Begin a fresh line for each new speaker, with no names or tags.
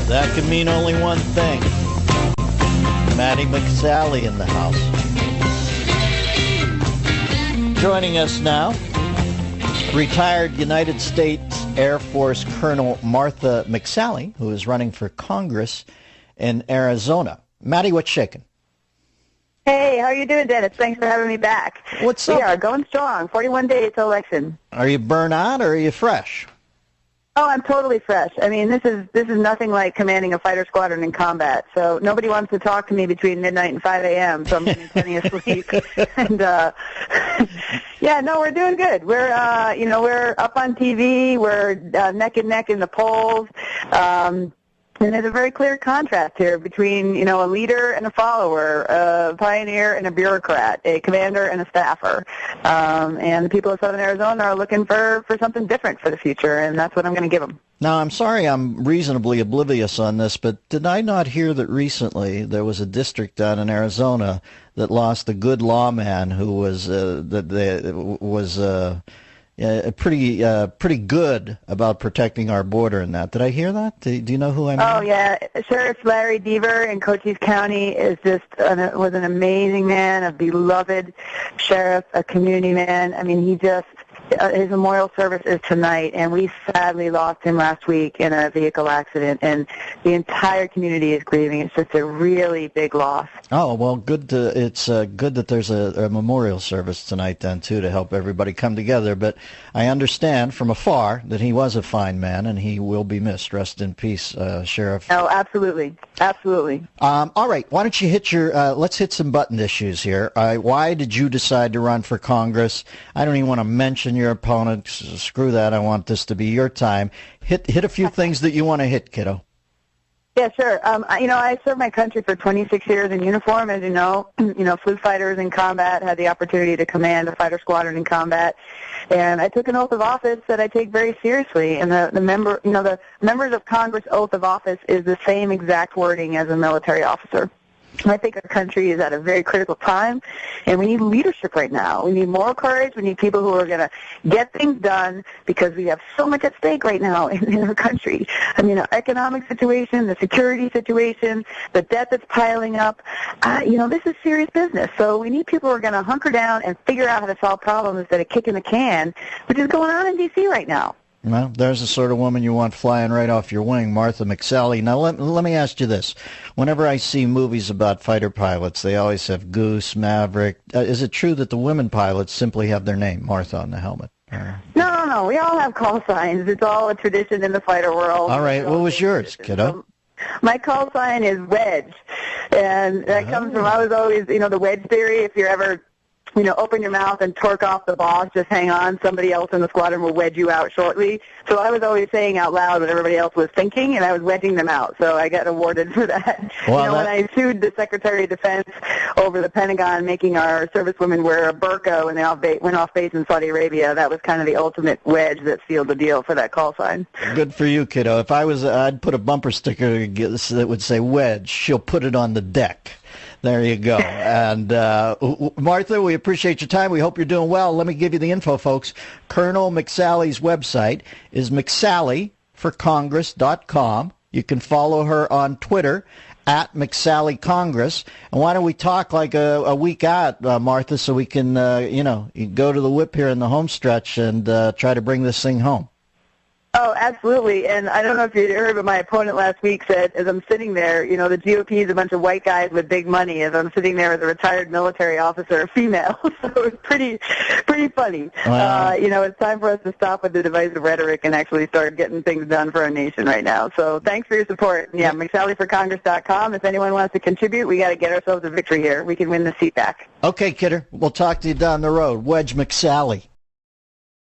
That can mean only one thing. Maddie McSally in the house. Joining us now, retired United States Air Force Colonel Martha McSally, who is running for Congress in Arizona. Maddie, what's shaking?
Hey, how are you doing, Dennis? Thanks for having me back.
What's up?
We are going strong. 41 days to election.
Are you burnt out or are you fresh?
Oh, I'm totally fresh. I mean, this is nothing like commanding a fighter squadron in combat. So nobody wants to talk to me between midnight and 5 a.m. So I'm getting plenty of sleep. And yeah, no, we're doing good. We're we're up on TV. We're neck and neck in the polls. And there's a very clear contrast here between, a leader and a follower, a pioneer and a bureaucrat, a commander and a staffer. And the people of Southern Arizona are looking for something different for the future, and that's what I'm going to give them.
Now, I'm sorry I'm reasonably oblivious on this, but did I not hear that recently there was a district down in Arizona that lost a good lawman who was pretty good about protecting our border and that. Did I hear that? Do you know who I mean?
Oh, yeah. Sheriff Larry Deaver in Cochise County was an amazing man, a beloved sheriff, a community man. I mean, his memorial service is tonight, and we sadly lost him last week in a vehicle accident, and the entire community is grieving. It's just a really big loss.
Oh, well, it's good that there's a memorial service tonight then, too, to help everybody come together. But I understand from afar that he was a fine man, and he will be missed. Rest in peace, Sheriff.
Oh, absolutely. Absolutely.
All right, why don't you let's hit some button issues here. Why did you decide to run for Congress? I don't even want to mention your opponent. Screw that. I want this to be your time. Hit a few things that you want to hit, kiddo.
Yeah, sure. I served my country for 26 years in uniform, as you know. Flew fighters in combat, had the opportunity to command a fighter squadron in combat, and I took an oath of office that I take very seriously. And the members of Congress oath of office is the same exact wording as a military officer. I think our country is at a very critical time, and we need leadership right now. We need moral courage. We need people who are going to get things done because we have so much at stake right now in our country. I mean, our economic situation, the security situation, the debt that's piling up. This is serious business. So we need people who are going to hunker down and figure out how to solve problems instead of kicking the can, which is going on in D.C. right now.
Well, there's the sort of woman you want flying right off your wing, Martha McSally. Now, let me ask you this. Whenever I see movies about fighter pilots, they always have Goose, Maverick. Is it true that the women pilots simply have their name, Martha, on the helmet?
No. We all have call signs. It's all a tradition in the fighter world.
All right. What was yours, kiddo?
My call sign is Wedge. And that comes from, I was always, the wedge theory. If you're ever open your mouth and torque off the boss, just hang on. Somebody else in the squadron will wedge you out shortly. So I was always saying out loud what everybody else was thinking, and I was wedging them out. So I got awarded for that.
Well,
when I sued the Secretary of Defense over the Pentagon making our servicewomen wear a burqa when they went off base in Saudi Arabia, that was kind of the ultimate wedge that sealed the deal for that call sign.
Good for you, kiddo. If I was, I'd put a bumper sticker that would say Wedge. She'll put it on the deck. There you go. And Martha, we appreciate your time. We hope you're doing well. Let me give you the info, folks. Colonel McSally's website is McSallyforCongress.com. You can follow her on Twitter at McSallyCongress. And why don't we talk like a week out, Martha, so we can, go to the whip here in the home stretch and try to bring this thing home.
Oh, absolutely. And I don't know if you heard, but my opponent last week said, as I'm sitting there, the GOP is a bunch of white guys with big money, as I'm sitting there as a retired military officer, a female. So it's pretty funny.
Wow.
It's time for us to stop with the divisive rhetoric and actually start getting things done for our nation right now. So thanks for your support. Yeah, McSallyforCongress.com. If anyone wants to contribute, we got to get ourselves a victory here. We can win the seat back.
Okay, kidder. We'll talk to you down the road. Wedge McSally.